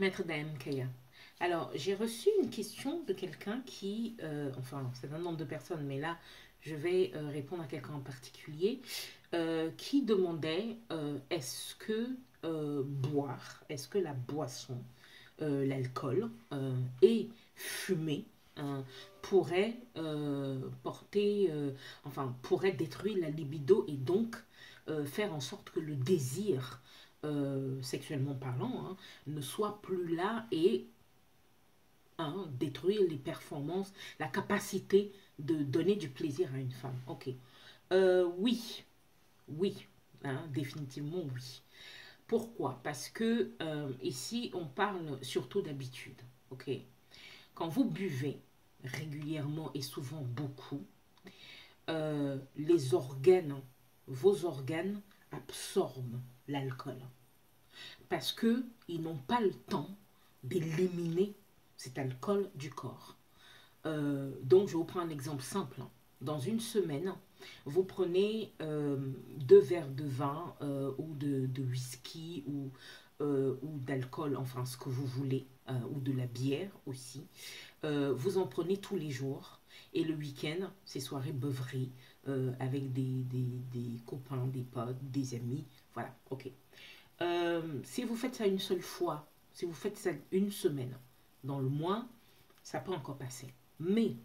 Maître Kaya. Alors, j'ai reçu une question de quelqu'un qui, enfin, c'est un nombre de personnes, mais là, je vais répondre à quelqu'un en particulier, qui demandait est-ce que boire, est-ce que la boisson, l'alcool et fumer pourrait porter, enfin, pourrait détruire la libido et donc faire en sorte que le désir, sexuellement parlant, ne soit plus là et détruire les performances, la capacité de donner du plaisir à une femme. Ok. Oui, oui, définitivement oui. Pourquoi? Parce que ici, on parle surtout d'habitude. Ok. Quand vous buvez régulièrement et souvent beaucoup, les organes, vos organes absorbent l'alcool parce qu'ils n'ont pas le temps d'éliminer cet alcool du corps. Donc, je vous prends un exemple simple. Dans une semaine, vous prenez 2 verres de vin ou de whisky ou d'alcool, enfin ce que vous voulez, ou de la bière aussi. Vous en prenez tous les jours. Et le week-end, c'est soirée beuverie avec des copains, des potes, des amis. Voilà, ok. Si vous faites ça une seule fois, si vous faites ça une semaine, dans le mois, ça peut encore passer. Mais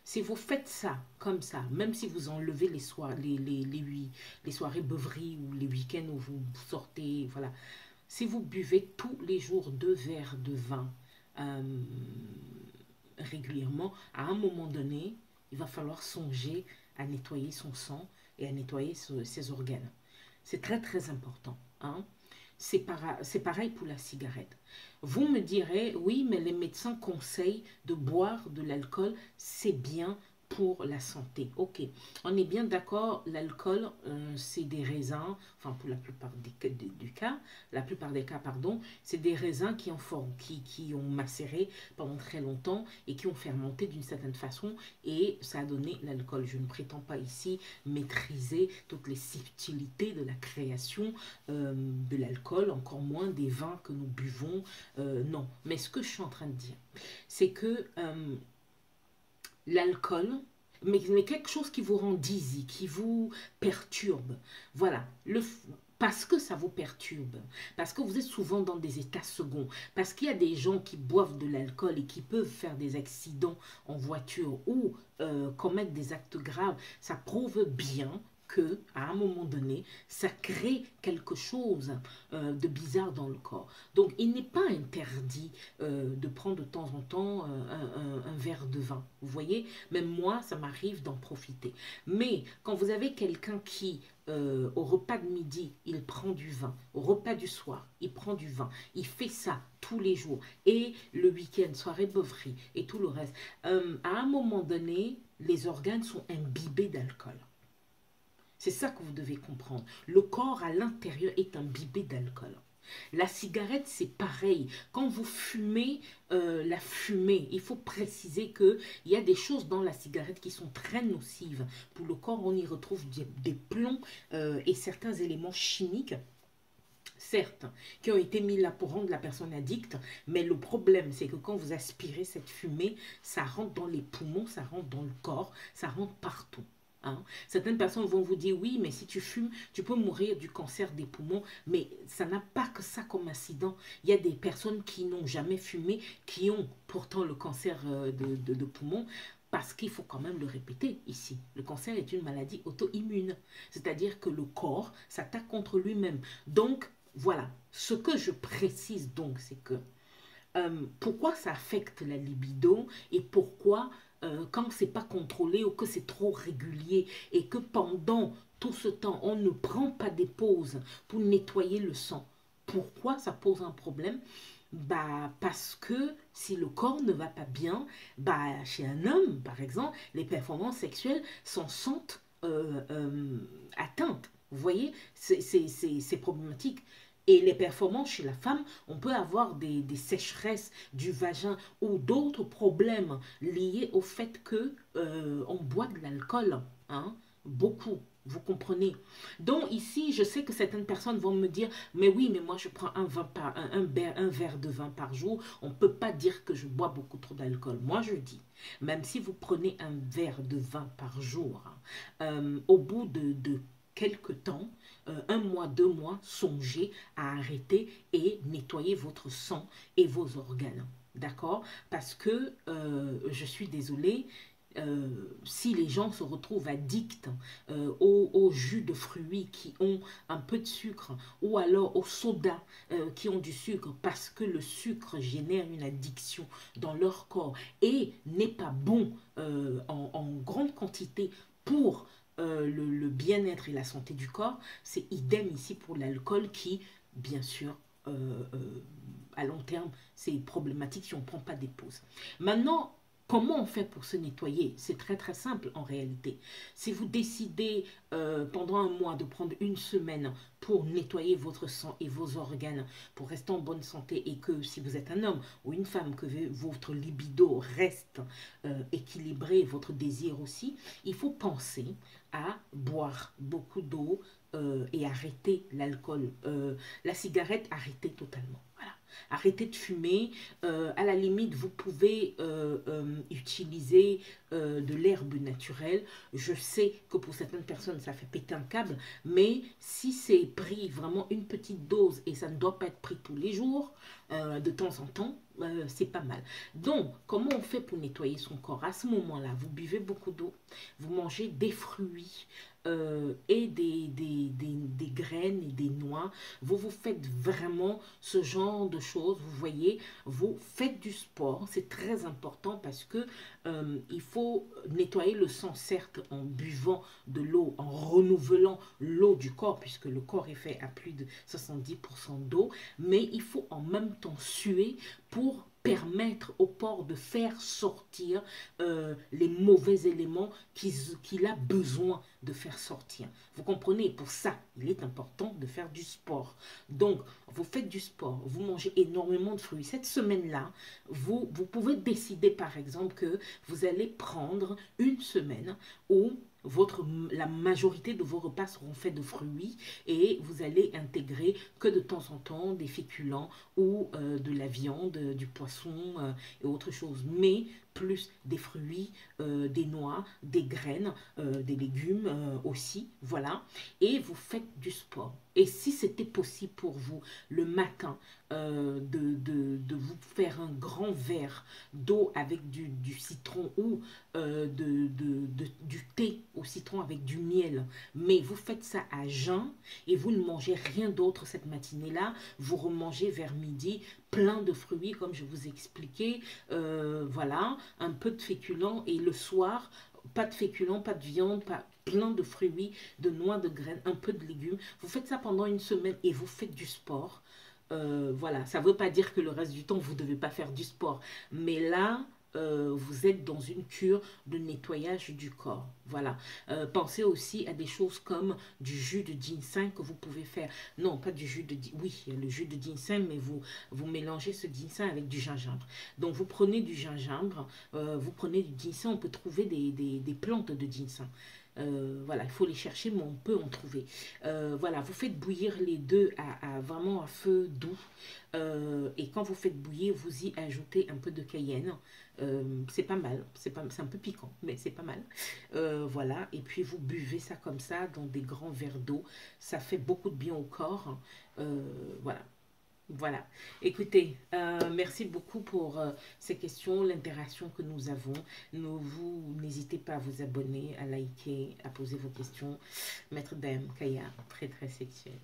si vous faites ça comme ça, même si vous enlevez les soirées beuveries ou les week-ends où vous sortez, voilà, si vous buvez tous les jours 2 verres de vin euh, régulièrement, à un moment donné, il va falloir songer à nettoyer son sang et à nettoyer ses organes. C'est très très important. C'est pareil pour la cigarette. Vous me direz, oui, mais les médecins conseillent de boire de l'alcool, c'est bien pour la santé. Ok, on est bien d'accord, l'alcool, c'est des raisins, enfin pour la plupart du cas, la plupart des cas, pardon, c'est des raisins qui ont, qui ont macéré pendant très longtemps et qui ont fermenté d'une certaine façon et ça a donné l'alcool. Je ne prétends pas ici maîtriser toutes les subtilités de la création de l'alcool, encore moins des vins que nous buvons. Non, mais ce que je suis en train de dire, c'est que l'alcool, mais quelque chose qui vous rend dizzy, qui vous perturbe. Voilà, parce que ça vous perturbe, parce que vous êtes souvent dans des états seconds, parce qu'il y a des gens qui boivent de l'alcool et qui peuvent faire des accidents en voiture ou commettre des actes graves, ça prouve bien que à un moment donné, ça crée quelque chose de bizarre dans le corps. Donc, il n'est pas interdit de prendre de temps en temps un verre de vin. Vous voyez, même moi, ça m'arrive d'en profiter. Mais quand vous avez quelqu'un qui, au repas de midi, il prend du vin, au repas du soir, il prend du vin, il fait ça tous les jours, et le week-end, soirée beuverie, et tout le reste, à un moment donné, les organes sont imbibés d'alcool. C'est ça que vous devez comprendre. Le corps à l'intérieur est imbibé d'alcool. La cigarette, c'est pareil. Quand vous fumez la fumée, il faut préciser qu'il y a des choses dans la cigarette qui sont très nocives. Pour le corps, on y retrouve des plombs et certains éléments chimiques, certes, qui ont été mis là pour rendre la personne addicte, mais le problème, c'est que quand vous aspirez cette fumée, ça rentre dans les poumons, ça rentre dans le corps, ça rentre partout. Certaines personnes vont vous dire, oui, mais si tu fumes, tu peux mourir du cancer des poumons, mais ça n'a pas que ça comme incident. Il y a des personnes qui n'ont jamais fumé, qui ont pourtant le cancer de poumons, parce qu'il faut quand même le répéter ici. Le cancer est une maladie auto-immune, c'est-à-dire que le corps s'attaque contre lui-même. Donc, voilà, ce que je précise donc, c'est que pourquoi ça affecte la libido et pourquoi quand c'est pas contrôlé ou que c'est trop régulier et que pendant tout ce temps on ne prend pas des pauses pour nettoyer le sang. Pourquoi ça pose un problème? Bah, parce que si le corps ne va pas bien, bah, chez un homme par exemple, les performances sexuelles s'en sentent atteintes. Vous voyez, c'est problématique. Et les performances chez la femme, on peut avoir des sécheresses du vagin ou d'autres problèmes liés au fait que on boit de l'alcool, beaucoup. Vous comprenez? Donc ici, je sais que certaines personnes vont me dire, mais oui, mais moi je prends un verre de vin par jour. On ne peut pas dire que je bois beaucoup trop d'alcool. Moi je dis, même si vous prenez un verre de vin par jour, au bout de quelques temps, un mois, 2 mois, songez à arrêter et nettoyer votre sang et vos organes. D'accord? Parce que je suis désolée, si les gens se retrouvent addicts au jus de fruits qui ont un peu de sucre ou alors aux sodas qui ont du sucre parce que le sucre génère une addiction dans leur corps et n'est pas bon en grande quantité pour le bien-être et la santé du corps, c'est idem ici pour l'alcool qui, bien sûr, à long terme, c'est problématique si on ne prend pas des pauses. Maintenant, comment on fait pour se nettoyer? C'est très très simple en réalité. Si vous décidez pendant un mois de prendre une semaine pour nettoyer votre sang et vos organes, pour rester en bonne santé et que si vous êtes un homme ou une femme, que votre libido reste équilibré, votre désir aussi, il faut penser à boire beaucoup d'eau et arrêter l'alcool. La cigarette, arrêtez totalement. Voilà. Arrêtez de fumer. À la limite, vous pouvez utiliser de l'herbe naturelle. Je sais que pour certaines personnes, ça fait péter un câble, mais si c'est pris vraiment une petite dose et ça ne doit pas être pris tous les jours, de temps en temps, c'est pas mal. Donc, comment on fait pour nettoyer son corps? À ce moment-là, vous buvez beaucoup d'eau, vous mangez des fruits et des graines et des noix. Vous faites vraiment ce genre de choses, vous voyez, vous faites du sport, c'est très important parce que il faut nettoyer le sang, certes, en buvant de l'eau, en renouvelant l'eau du corps, puisque le corps est fait à plus de 70% d'eau, mais il faut en même temps suer pour permettre au corps de faire sortir les mauvais éléments qu'il a besoin de faire sortir. Vous comprenez? Pour ça, il est important de faire du sport. Donc, vous faites du sport, vous mangez énormément de fruits. Cette semaine-là, vous pouvez décider, par exemple, que vous allez prendre une semaine où la majorité de vos repas seront faits de fruits et vous allez intégrer que de temps en temps des féculents ou de la viande, du poisson et autre chose. Mais plus des fruits, des noix, des graines, des légumes aussi, voilà. Et vous faites du sport. Et si c'était possible pour vous le matin de vous faire un grand verre d'eau avec du citron ou du thé au citron avec du miel, mais vous faites ça à jeun et vous ne mangez rien d'autre cette matinée-là, vous remangez vers midi plein de fruits comme je vous ai expliqué, voilà, un peu de féculents et le soir, pas de féculents, pas de viande, pas plein de fruits, de noix, de graines, un peu de légumes. Vous faites ça pendant une semaine et vous faites du sport. Voilà, ça ne veut pas dire que le reste du temps, vous ne devez pas faire du sport. Mais là, vous êtes dans une cure de nettoyage du corps. Voilà. Pensez aussi à des choses comme du jus de ginseng que vous pouvez faire. Non, pas du jus de... Oui, il y a le jus de ginseng, mais vous mélangez ce ginseng avec du gingembre. Donc, vous prenez du gingembre, vous prenez du ginseng. On peut trouver des plantes de ginseng. Voilà, il faut les chercher, mais on peut en trouver. Voilà, vous faites bouillir les deux vraiment à feu doux. Et quand vous faites bouillir, vous y ajoutez un peu de cayenne. C'est pas mal, c'est un peu piquant, mais c'est pas mal. Voilà, et puis vous buvez ça comme ça dans des grands verres d'eau. Ça fait beaucoup de bien au corps. Voilà. Voilà. Écoutez, merci beaucoup pour ces questions, l'interaction que nous avons. N'hésitez pas à vous abonner, à liker, à poser vos questions. Maître Dame Kaya, très très sexuelle.